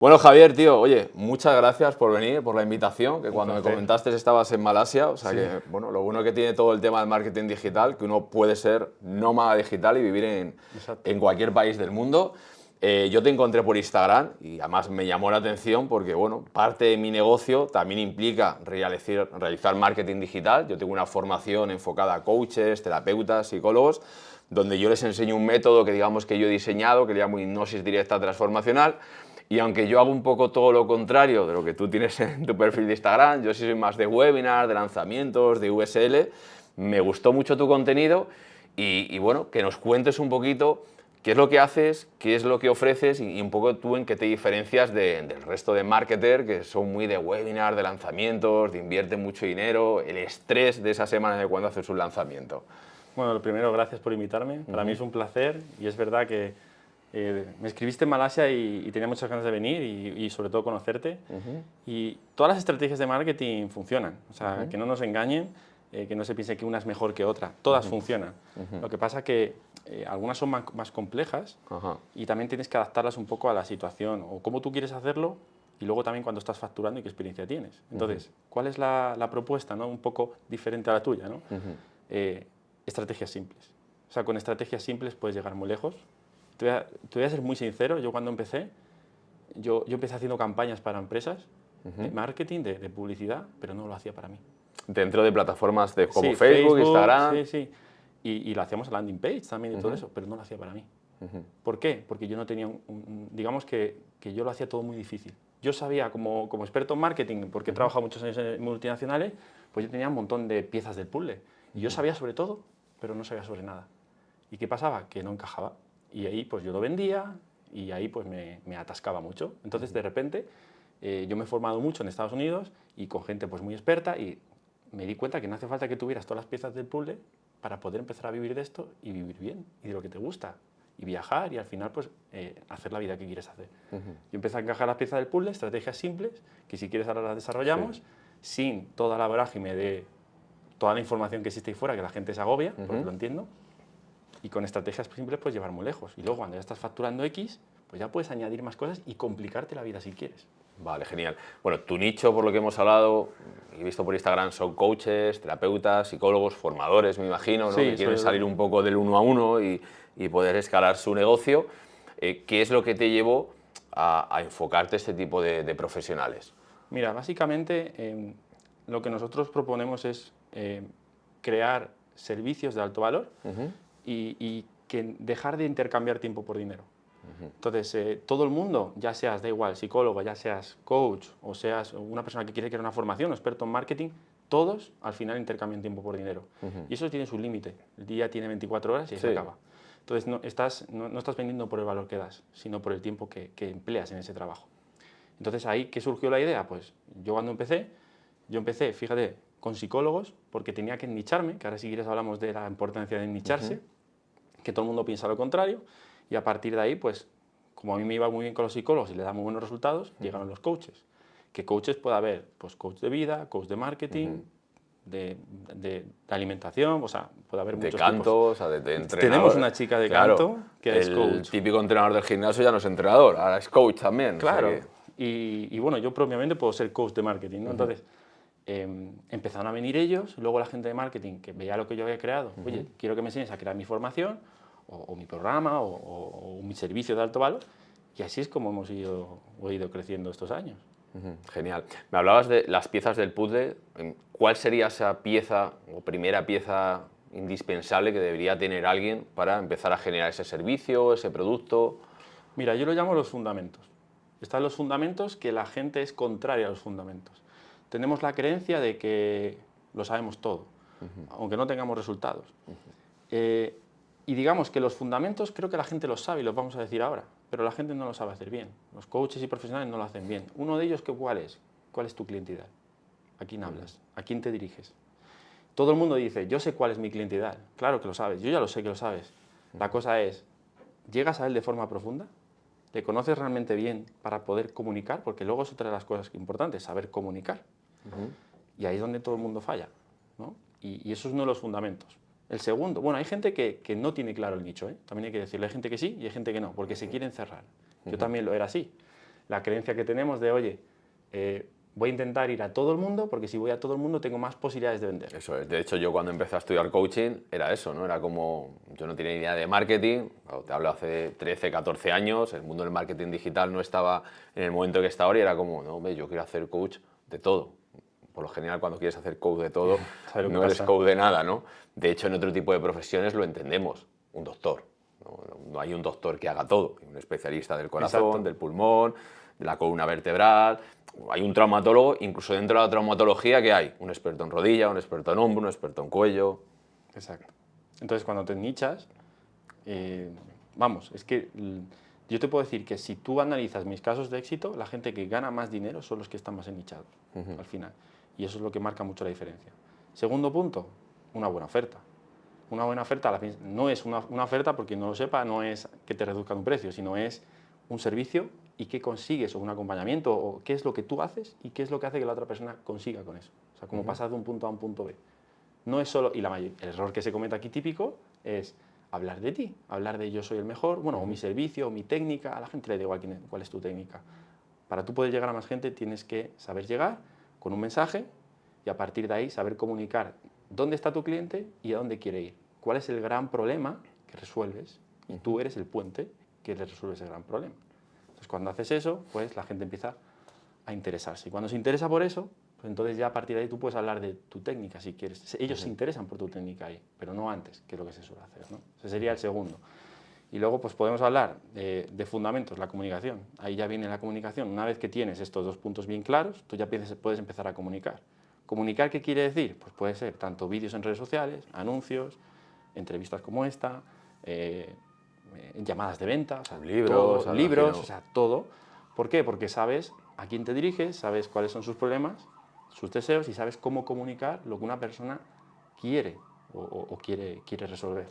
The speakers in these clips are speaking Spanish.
Bueno, Javier, tío, oye, muchas gracias por venir, por la invitación, que Un cuando me placer. comentaste estabas en Malasia, o sea Sí, que, bueno, lo bueno que tiene todo el tema del marketing digital, que uno puede ser nómada digital y vivir exacto. en cualquier país del mundo. Yo te encontré por Instagram y además me llamó la atención porque, bueno, parte de mi negocio también implica realizar marketing digital. Yo tengo una formación enfocada a coaches, terapeutas, psicólogos, donde yo les enseño un método que digamos que yo he diseñado, que le llamo hipnosis directa transformacional. Y aunque yo hago un poco todo lo contrario de lo que tú tienes en tu perfil de Instagram, yo sí soy más de webinars, de lanzamientos, de VSL, me gustó mucho tu contenido y bueno, que nos cuentes un poquito qué es lo que haces, qué es lo que ofreces y un poco tú en qué te diferencias del resto de marketers que son muy de webinars, de lanzamientos, de invierte mucho dinero, el estrés de esa semana de cuando haces un lanzamiento. Bueno, lo primero, gracias por invitarme. Para mí es un placer y es verdad que me escribiste en Malasia y tenía muchas ganas de venir y sobre todo conocerte. Y todas las estrategias de marketing funcionan. O sea, que no nos engañen, que no se piense que una es mejor que otra. Todas funcionan. Lo que pasa que algunas son más complejas Ajá. y también tienes que adaptarlas un poco a la situación o cómo tú quieres hacerlo y luego también cuando estás facturando y qué experiencia tienes. Entonces, ¿cuál es la propuesta, ¿no? Un poco diferente a la tuya, ¿no? Estrategias simples. O sea, con estrategias simples puedes llegar muy lejos. Te voy a ser muy sincero, yo cuando empecé, yo empecé haciendo campañas para empresas de marketing, de publicidad, pero no lo hacía para mí. Dentro de plataformas como Sí, Facebook, Facebook, Instagram. sí, sí. Y lo hacíamos a landing page también y todo eso, pero no lo hacía para mí. ¿Por qué? Porque yo no tenía digamos que yo lo hacía todo muy difícil. Yo sabía, como experto en marketing, porque he trabajado muchos años en multinacionales, pues yo tenía un montón de piezas del puzzle. Y yo sabía sobre todo, pero no sabía sobre nada. ¿Y qué pasaba? Que no encajaba. Y ahí pues yo lo vendía y ahí pues me atascaba mucho. Entonces de repente yo me he formado mucho en Estados Unidos y con gente pues muy experta y me di cuenta que no hace falta que tuvieras todas las piezas del puzzle para poder empezar a vivir de esto y vivir bien y de lo que te gusta y viajar y al final pues hacer la vida que quieres hacer. Yo empecé a encajar las piezas del puzzle, estrategias simples, que si quieres ahora las desarrollamos, Sí. sin toda la vorágine de toda la información que existe ahí fuera, que la gente se agobia, porque lo entiendo, y con estrategias simples puedes llevar muy lejos. Y luego cuando ya estás facturando X, pues ya puedes añadir más cosas y complicarte la vida si quieres. Vale, genial. Bueno, tu nicho, por lo que hemos hablado, he visto por Instagram, son coaches, terapeutas, psicólogos, formadores, me imagino, ¿no? Que Sí, quieren sobre salir todo. un poco del uno a uno y poder escalar su negocio. ¿Qué es lo que te llevó a enfocarte a este tipo de profesionales? Mira, básicamente lo que nosotros proponemos es crear servicios de alto valor y que dejar de intercambiar tiempo por dinero. Entonces, todo el mundo, ya seas, da igual, psicólogo, ya seas coach o seas una persona que quiere crear una formación o experto en marketing, todos al final intercambian tiempo por dinero. Y eso tiene su límite. El día tiene 24 horas y ahí se Sí. acaba. Entonces, no estás vendiendo por el valor que das, sino por el tiempo que empleas en ese trabajo. Entonces, ahí, ¿qué surgió la idea? Pues yo cuando empecé, fíjate, con psicólogos, porque tenía que nicharme, que ahora si quieres hablamos de la importancia de nicharse, que todo el mundo piensa lo contrario, y a partir de ahí, pues, como a mí me iba muy bien con los psicólogos y le da muy buenos resultados, llegaron los coaches. ¿Qué coaches puede haber? Pues coach de vida, coach de marketing, de alimentación, o sea, puede haber De muchos tipos. canto, o sea, de Tenemos entrenador. una chica de Claro, canto que es el coach. típico entrenador del gimnasio ya no es entrenador, ahora es coach también. O sea Claro, que, y bueno, yo propiamente puedo ser coach de marketing, ¿no? Entonces, empezaron a venir ellos, luego la gente de marketing que veía lo que yo había creado, oye, quiero que me enseñes a crear mi formación, o mi programa, o mi servicio de alto valor, y así es como hemos ido creciendo estos años. genial. Me hablabas de las piezas del puzzle. ¿Cuál sería esa pieza o primera pieza indispensable que debería tener alguien para empezar a generar ese servicio, ese producto? Mira, yo lo llamo los fundamentos. Están los fundamentos que la gente es contraria a los fundamentos. Tenemos la creencia de que lo sabemos todo, aunque no tengamos resultados. Y digamos que los fundamentos creo que la gente los sabe y los vamos a decir ahora, pero la gente no lo sabe hacer bien. Los coaches y profesionales no lo hacen bien. Uno de ellos, ¿cuál es? ¿Cuál es tu cliente ideal? ¿A quién hablas? ¿A quién te diriges? Todo el mundo dice, yo sé cuál es mi cliente ideal. Claro que lo sabes, yo ya lo sé que lo sabes. La cosa es, ¿llegas a él de forma profunda? ¿Le conoces realmente bien para poder comunicar? Porque luego es otra de las cosas importantes, saber comunicar. Y ahí es donde todo el mundo falla, ¿no? Y eso es uno de los fundamentos. El segundo, bueno, hay gente que no tiene claro el nicho, ¿eh? También hay que decirlo, hay gente que sí y hay gente que no, porque se quiere encerrar. Yo también lo era así. la creencia que tenemos de, oye, voy a intentar ir a todo el mundo porque si voy a todo el mundo tengo más posibilidades de vender. Eso es. De hecho, yo cuando empecé a estudiar coaching era eso, ¿no? Era como, yo no tenía ni idea de marketing, te hablo hace 13, 14 años, el mundo del marketing digital no estaba en el momento que está ahora y era como, no, yo quiero hacer coach de todo. Por lo general, cuando quieres hacer coach de todo, no eres coach de nada, ¿no? De hecho, en otro tipo de profesiones lo entendemos, un doctor. No hay un doctor que haga todo, hay un especialista del corazón, Exacto. del pulmón, de la columna vertebral, hay un traumatólogo, incluso dentro de la traumatología, ¿qué hay? Un experto en rodilla, un experto en hombro, un experto en cuello. Exacto. Entonces, cuando te nichas, vamos, es que yo te puedo decir que si tú analizas mis casos de éxito, la gente que gana más dinero son los que están más ennichados, al final. Y eso es lo que marca mucho la diferencia. Segundo punto, una buena oferta. Una buena oferta no es una oferta, porque no lo sepa, no es que te reduzcan un precio, sino es un servicio y qué consigues, o un acompañamiento, o qué es lo que tú haces y qué es lo que hace que la otra persona consiga con eso. O sea, cómo pasar de un punto A a un punto B. No es solo, y el error que se comete aquí típico es hablar de ti, hablar de yo soy el mejor, bueno, o mi servicio, o mi técnica, a la gente le da igual cuál es tu técnica. Para tú poder llegar a más gente tienes que saber llegar con un mensaje y a partir de ahí saber comunicar dónde está tu cliente y a dónde quiere ir. ¿Cuál es el gran problema que resuelves? Y tú eres el puente que le resuelve ese gran problema. Entonces, cuando haces eso, pues la gente empieza a interesarse. Y cuando se interesa por eso, pues entonces ya a partir de ahí tú puedes hablar de tu técnica si quieres. Ellos se interesan por tu técnica ahí, pero no antes, que es lo que se suele hacer, ¿no? Ese sería el segundo. Y luego pues podemos hablar de fundamentos, la comunicación. Ahí ya viene la comunicación. Una vez que tienes estos dos puntos bien claros, tú ya puedes empezar a comunicar. ¿Comunicar qué quiere decir? Pues puede ser tanto vídeos en redes sociales, anuncios, entrevistas como esta, llamadas de venta, o sea, Libros, todo, libros, o sea, todo. ¿Por qué? Porque sabes a quién te diriges, sabes cuáles son sus problemas, sus deseos y sabes cómo comunicar lo que una persona quiere o quiere resolver.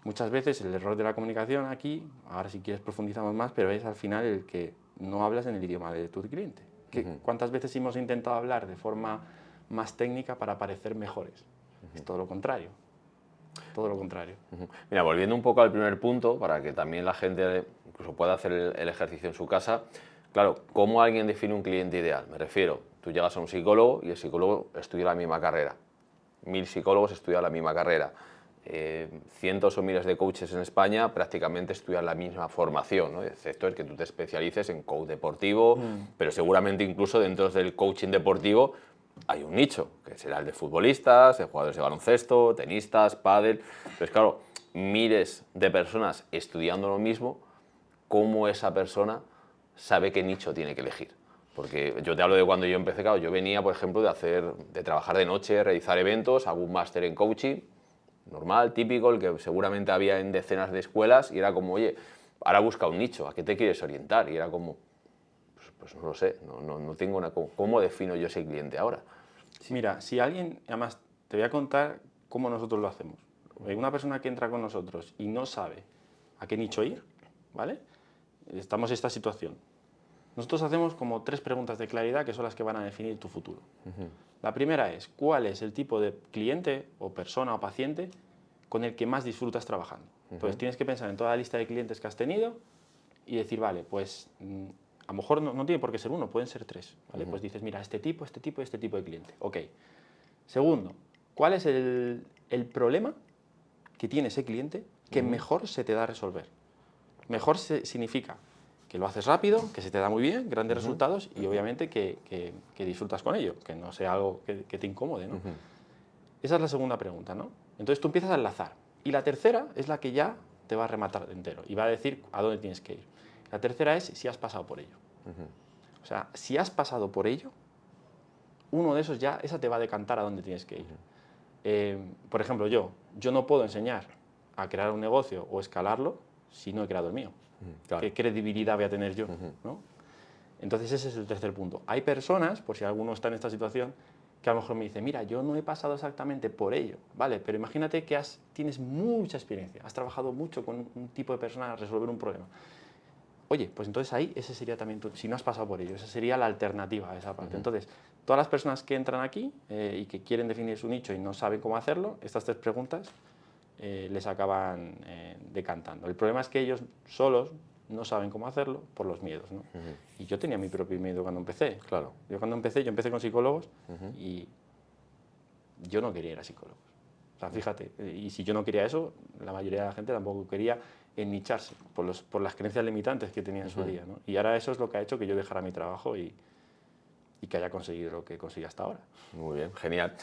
Muchas veces el error de la comunicación aquí, ahora si quieres profundizamos más, pero es al final el que no hablas en el idioma de tu cliente. ¿Cuántas veces hemos intentado hablar de forma más técnica para parecer mejores? Es todo lo contrario. Todo lo contrario. Mira, volviendo un poco al primer punto, para que también la gente incluso pueda hacer el ejercicio en su casa, claro, ¿cómo alguien define un cliente ideal? Me refiero, tú llegas a un psicólogo y el psicólogo estudia la misma carrera. 1000 psicólogos estudian la misma carrera. Cientos o miles de coaches en España prácticamente estudian la misma formación, ¿no? Excepto el que tú te especialices en coach deportivo, pero seguramente incluso dentro del coaching deportivo hay un nicho, que será el de futbolistas, de jugadores de baloncesto, tenistas, pádel. Entonces, claro, miles de personas estudiando lo mismo, ¿cómo esa persona sabe qué nicho tiene que elegir? Porque yo te hablo de cuando yo empecé, claro, yo venía, por ejemplo, de trabajar de noche, realizar eventos, hago un máster en coaching, normal, típico, el que seguramente había en decenas de escuelas, y era como, oye, ahora busca un nicho, ¿a qué te quieres orientar? Y era como, pues no lo sé, no tengo una... ¿Cómo defino yo ese cliente ahora? Mira, si alguien, además te voy a contar cómo nosotros lo hacemos. Una persona que entra con nosotros y no sabe a qué nicho ir, ¿vale? Estamos en esta situación. Nosotros hacemos como 3 preguntas de claridad que son las que van a definir tu futuro. La primera es, ¿cuál es el tipo de cliente o persona o paciente con el que más disfrutas trabajando? Entonces tienes que pensar en toda la lista de clientes que has tenido y decir, vale, pues a lo mejor no tiene por qué ser uno, pueden ser 3. ¿Vale? Pues dices, mira, este tipo y este tipo de cliente. Ok. Segundo, ¿cuál es el problema que tiene ese cliente que mejor se te da a resolver? Mejor significa que lo haces rápido, que se te da muy bien, grandes resultados y obviamente que disfrutas con ello, que no sea algo que te incomode, ¿no? Esa es la segunda pregunta, ¿no? Entonces tú empiezas a enlazar. Y la tercera es la que ya te va a rematar entero y va a decir a dónde tienes que ir. La tercera es si has pasado por ello. O sea, si has pasado por ello, uno de esos ya, esa te va a decantar a dónde tienes que ir. Por ejemplo, yo no puedo enseñar a crear un negocio o escalarlo si no he creado el mío. Claro. ¿Qué credibilidad voy a tener yo? ¿No? Entonces ese es el tercer punto. Hay personas, por si alguno está en esta situación, que a lo mejor me dice, mira, yo no he pasado exactamente por ello, ¿vale? Pero imagínate que tienes mucha experiencia, has trabajado mucho con un tipo de persona a resolver un problema. Oye, pues entonces ahí ese sería también, si no has pasado por ello, esa sería la alternativa a esa parte. Entonces, todas las personas que entran aquí y que quieren definir su nicho y no saben cómo hacerlo, estas 3 preguntas les acaban decantando. El problema es que ellos solos no saben cómo hacerlo por los miedos, ¿no? Y yo tenía mi propio miedo cuando empecé. Claro. Yo empecé con psicólogos y yo no quería ir a psicólogos. O sea, fíjate, y si yo no quería eso, la mayoría de la gente tampoco quería ennicharse por las creencias limitantes que tenía en su día, ¿no? Y ahora eso es lo que ha hecho que yo dejara mi trabajo y que haya conseguido lo que conseguí hasta ahora. Muy bien, genial.